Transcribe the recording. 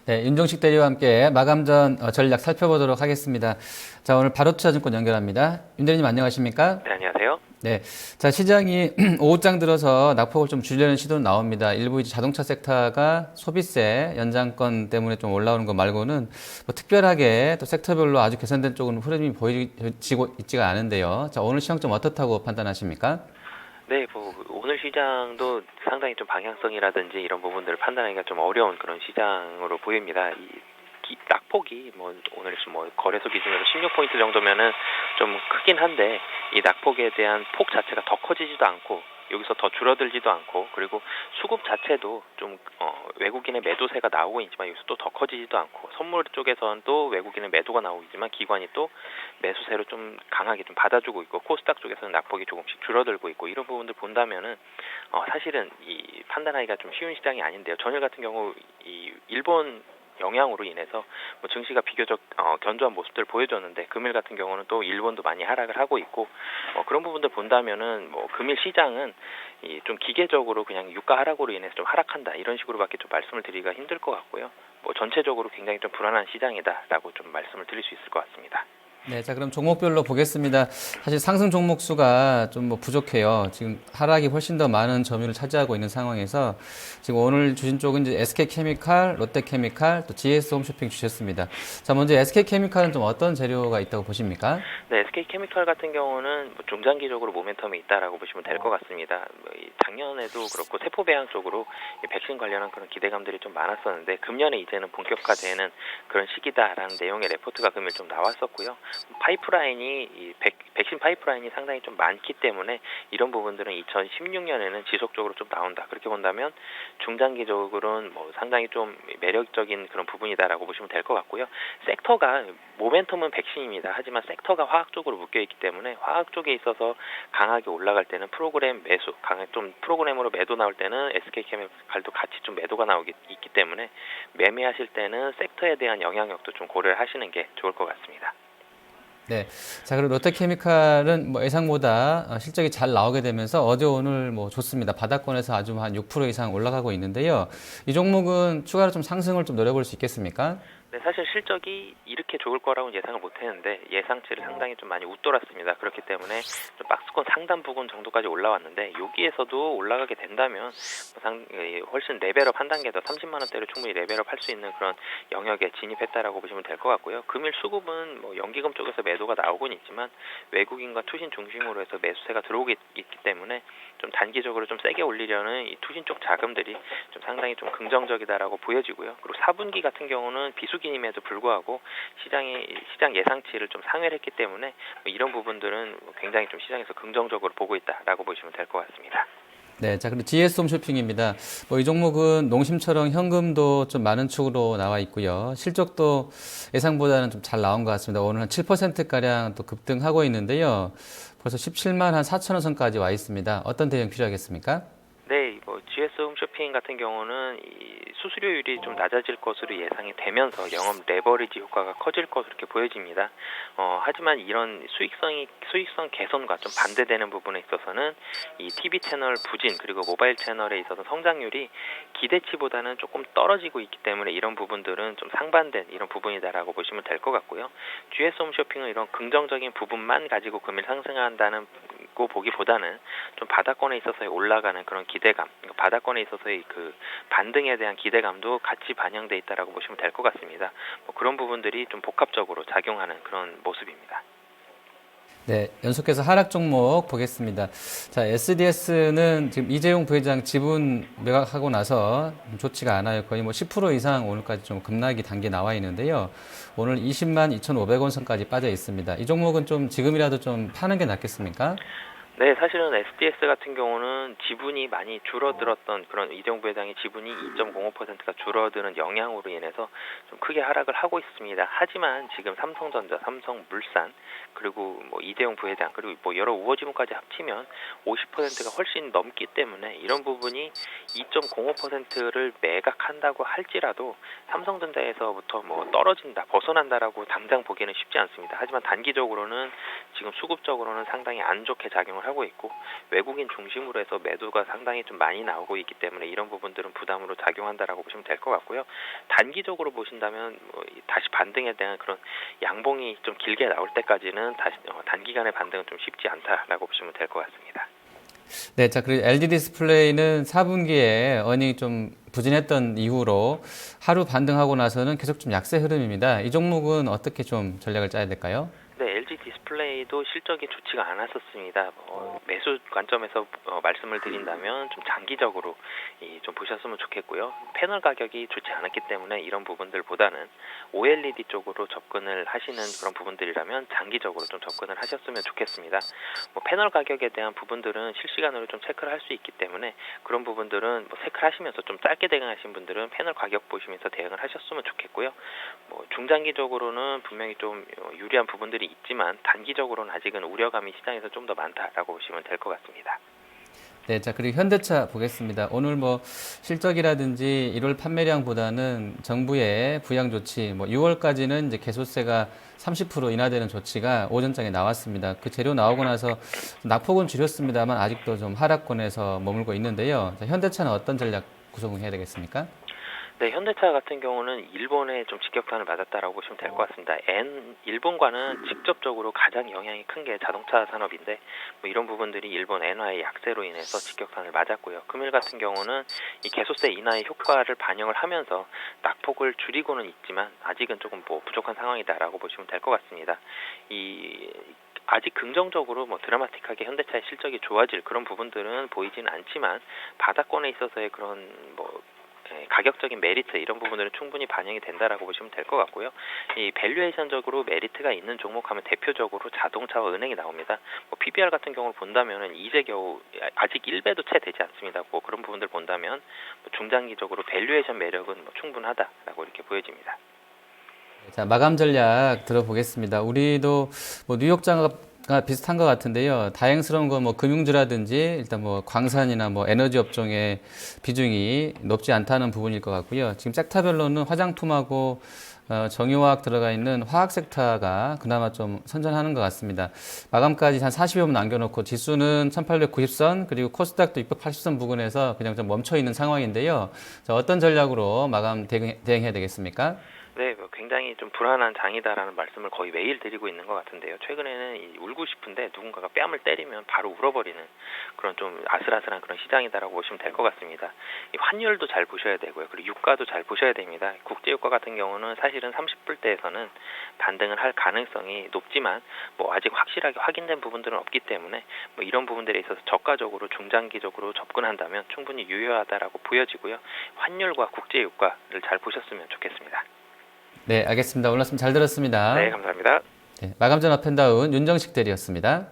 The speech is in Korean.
네, 윤종식 대리와 함께 마감 전 전략 살펴보도록 하겠습니다. 자, 오늘 바로투자증권 연결합니다. 윤 대리님 안녕하십니까? 네, 안녕하세요. 네, 자 시장이 오후장 들어서 낙폭을 좀 줄이려는 시도는 나옵니다. 일부 이제 자동차 섹터가 소비세 연장권 때문에 좀 올라오는 거 말고는 뭐 특별하게 또 섹터별로 아주 개선된 쪽은 흐름이 보이지고 있지가 않은데요. 자, 오늘 시장 좀 어떻다고 판단하십니까? 네, 오늘 시장도 상당히 좀 방향성이라든지 이런 부분들을 판단하기가 좀 어려운 그런 시장으로 보입니다. 낙폭이 오늘 거래소 기준으로 16포인트 정도면은 좀 크긴 한데 이 낙폭에 대한 폭 자체가 더 커지지도 않고 여기서 더 줄어들지도 않고 그리고 수급 자체도 좀 외국인의 매도세가 나오고 있지만 여기서 또 더 커지지도 않고 선물 쪽에서는 또 외국인의 매도가 나오고 있지만 기관이 또 매수세로 좀 강하게 좀 받아주고 있고 코스닥 쪽에서는 낙폭이 조금씩 줄어들고 있고 이런 부분들 본다면은 사실은 이 판단하기가 좀 쉬운 시장이 아닌데요. 전일 같은 경우 이 일본 영향으로 인해서 증시가 비교적 견조한 모습들을 보여줬는데 금일 같은 경우는 또 일본도 많이 하락을 하고 있고 그런 부분들 본다면은 금일 시장은 좀 기계적으로 그냥 유가 하락으로 인해서 좀 하락한다 이런 식으로밖에 좀 말씀을 드리기가 힘들 것 같고요. 전체적으로 굉장히 좀 불안한 시장이다라고 좀 말씀을 드릴 수 있을 것 같습니다. 네, 자 그럼 종목별로 보겠습니다. 사실 상승 종목 수가 좀 부족해요. 지금 하락이 훨씬 더 많은 점유율을 차지하고 있는 상황에서 지금 오늘 주신 쪽은 이제 SK케미칼, 롯데케미칼, 또 GS홈쇼핑 주셨습니다. 자, 먼저 SK케미칼은 좀 어떤 재료가 있다고 보십니까? 네, SK케미칼 같은 경우는 중장기적으로 모멘텀이 있다라고 보시면 될 것 같습니다. 작년에도 그렇고 세포배양 쪽으로 백신 관련한 그런 기대감들이 좀 많았었는데 금년에 이제는 본격화되는 그런 시기다라는 내용의 레포트가 금일 좀 나왔었고요. 파이프라인이 백신 파이프라인이 상당히 좀 많기 때문에 이런 부분들은 2016년에는 지속적으로 좀 나온다. 그렇게 본다면 중장기적으로는 상당히 좀 매력적인 그런 부분이다라고 보시면 될 것 같고요. 섹터가 모멘텀은 백신입니다. 하지만 섹터가 화학 쪽으로 묶여 있기 때문에 화학 쪽에 있어서 강하게 올라갈 때는 프로그램 매수, 좀 프로그램으로 매도 나올 때는 SK케미칼도 같이 좀 매도가 있기 때문에 매매하실 때는 섹터에 대한 영향력도 좀 고려를 하시는 게 좋을 것 같습니다. 네. 자, 그리고 롯데케미칼은 예상보다 실적이 잘 나오게 되면서 어제 오늘 좋습니다. 바닥권에서 아주 한 6% 이상 올라가고 있는데요. 이 종목은 추가로 좀 상승을 좀 노려볼 수 있겠습니까? 네, 사실 실적이 이렇게 좋을 거라고는 예상을 못했는데 예상치를 상당히 좀 많이 웃돌았습니다. 그렇기 때문에 좀 박스권 상단 부근 정도까지 올라왔는데 여기에서도 올라가게 된다면 훨씬 레벨업 한 단계 더 30만 원대로 충분히 레벨업 할 수 있는 그런 영역에 진입했다라고 보시면 될 것 같고요. 금일 수급은 연기금 쪽에서 매도가 나오곤 있지만 외국인과 투신 중심으로 해서 매수세가 들어오기 있기 때문에 좀 단기적으로 좀 세게 올리려는 이 투신 쪽 자금들이 좀 상당히 좀 긍정적이다라고 보여지고요. 그리고 4분기 같은 경우는 비수기임에도 불구하고 시장 예상치를 좀 상회를 했기 때문에 이런 부분들은 굉장히 좀 시장에서 긍정적으로 보고 있다라고 보시면 될 것 같습니다. 네, 자, 그리고 GS홈쇼핑입니다. 이 종목은 농심처럼 현금도 좀 많은 축으로 나와 있고요. 실적도 예상보다는 좀 잘 나온 것 같습니다. 오늘 한 7%가량 또 급등하고 있는데요. 벌써 17만 한 4천 원 선까지 와 있습니다. 어떤 대응 필요하겠습니까? 네, GS 홈쇼핑 같은 경우는 이 수수료율이 좀 낮아질 것으로 예상이 되면서 영업 레버리지 효과가 커질 것으로 이렇게 보여집니다. 하지만 이런 수익성 개선과 좀 반대되는 부분에 있어서는 이 TV 채널 부진 그리고 모바일 채널에 있어서 성장률이 기대치보다는 조금 떨어지고 있기 때문에 이런 부분들은 좀 상반된 이런 부분이다라고 보시면 될 것 같고요. GS 홈쇼핑은 이런 긍정적인 부분만 가지고 금일 상승한다는 고 보기보다는 좀 바닥권에 있어서의 올라가는 그런 기대감, 바닥권에 있어서의 그 반등에 대한 기대감도 같이 반영돼 있다라고 보시면 될 것 같습니다. 그런 부분들이 좀 복합적으로 작용하는 그런 모습입니다. 네, 연속해서 하락 종목 보겠습니다. 자, SDS는 지금 이재용 부회장 지분 매각하고 나서 좋지가 않아요. 거의 10% 이상 오늘까지 좀 급락이 단계 나와 있는데요. 오늘 20만 2,500원 선까지 빠져 있습니다. 이 종목은 좀 지금이라도 좀 파는 게 낫겠습니까? 네, 사실은 SDS 같은 경우는 지분이 많이 줄어들었던 그런 이재용 부회장의 지분이 2.05%가 줄어드는 영향으로 인해서 좀 크게 하락을 하고 있습니다. 하지만 지금 삼성전자, 삼성물산 그리고 이재용 부회장 그리고 여러 우호지분까지 합치면 50%가 훨씬 넘기 때문에 이런 부분이 2.05%를 매각한다고 할지라도 삼성전자에서부터 뭐 떨어진다, 벗어난다라고 당장 보기는 쉽지 않습니다. 하지만 단기적으로는 지금 수급적으로는 상당히 안 좋게 작용을 하고 있고 외국인 중심으로 해서 매도가 상당히 좀 많이 나오고 있기 때문에 이런 부분들은 부담으로 작용한다라고 보시면 될 것 같고요. 단기적으로 보신다면 뭐 다시 반등에 대한 그런 양봉이 좀 길게 나올 때까지는 다시 단기간의 반등은 좀 쉽지 않다라고 보시면 될 것 같습니다. 네, 자, 그리고 LG 디스플레이는 4분기에 어닝이 좀 부진했던 이후로 하루 반등하고 나서는 계속 좀 약세 흐름입니다. 이 종목은 어떻게 좀 전략을 짜야 될까요? 네, LG 디스플레이도 실적이 좋지가 않았었습니다. 매수 관점에서 말씀을 드린다면 좀 장기적으로 좀 보셨으면 좋겠고요. 패널 가격이 좋지 않았기 때문에 이런 부분들보다는 OLED 쪽으로 접근을 하시는 그런 부분들이라면 장기적으로 좀 접근을 하셨으면 좋겠습니다. 패널 가격에 대한 부분들은 실시간으로 좀 체크를 할 수 있기 때문에 그런 부분들은 체크를 하시면서 좀 짧게 대응하신 분들은 패널 가격 보시면서 대응을 하셨으면 좋겠고요. 중장기적으로는 분명히 좀 유리한 부분들이 있지만 단기적으로는 아직은 우려감이 시장에서 좀 더 많다라고 보시면 될 것 같습니다. 네, 자, 그리고 현대차 보겠습니다. 오늘 뭐 실적이라든지 1월 판매량보다는 정부의 부양 조치, 6월까지는 이제 개소세가 30% 인하되는 조치가 오전장에 나왔습니다. 그 재료 나오고 나서 낙폭은 줄였습니다만 아직도 좀 하락권에서 머물고 있는데요. 자, 현대차는 어떤 전략 구성해야 되겠습니까? 네, 현대차 같은 경우는 일본에 좀 직격탄을 맞았다라고 보시면 될 것 같습니다. 일본과는 직접적으로 가장 영향이 큰 게 자동차 산업인데 이런 부분들이 일본 엔화의 약세로 인해서 직격탄을 맞았고요. 금일 같은 경우는 이 개소세 인하의 효과를 반영을 하면서 낙폭을 줄이고는 있지만 아직은 조금 부족한 상황이다라고 보시면 될 것 같습니다. 아직 긍정적으로 드라마틱하게 현대차의 실적이 좋아질 그런 부분들은 보이지는 않지만 바닥권에 있어서의 그런 가격적인 메리트 이런 부분들은 충분히 반영이 된다라고 보시면 될 것 같고요. 이 밸류에이션적으로 메리트가 있는 종목하면 대표적으로 자동차와 은행이 나옵니다. PBR 같은 경우를 본다면은 이제 겨우 아직 1배도 채 되지 않습니다. 그런 부분들 본다면 중장기적으로 밸류에이션 매력은 충분하다라고 이렇게 보여집니다. 자, 마감 전략 들어보겠습니다. 우리도 뉴욕장과 비슷한 것 같은데요. 다행스러운 건 금융주라든지 일단 광산이나 에너지 업종의 비중이 높지 않다는 부분일 것 같고요. 지금 섹터별로는 화장품하고 정유화학 들어가 있는 화학 섹터가 그나마 좀 선전하는 것 같습니다. 마감까지 한 40여 분 남겨놓고 지수는 1890선 그리고 코스닥도 680선 부근에서 그냥 좀 멈춰 있는 상황인데요. 자, 어떤 전략으로 마감 대응해야 되겠습니까? 네, 굉장히 좀 불안한 장이다라는 말씀을 거의 매일 드리고 있는 것 같은데요. 최근에는 울고 싶은데 누군가가 뺨을 때리면 바로 울어버리는 그런 좀 아슬아슬한 그런 시장이다라고 보시면 될 것 같습니다. 이 환율도 잘 보셔야 되고요. 그리고 유가도 잘 보셔야 됩니다. 국제유가 같은 경우는 사실은 30불대에서는 반등을 할 가능성이 높지만 아직 확실하게 확인된 부분들은 없기 때문에 이런 부분들에 있어서 저가적으로 중장기적으로 접근한다면 충분히 유효하다라고 보여지고요. 환율과 국제유가를 잘 보셨으면 좋겠습니다. 네, 알겠습니다. 오늘 말씀 잘 들었습니다. 네, 감사합니다. 네, 마감 전 업앤다운 윤정식 대리였습니다.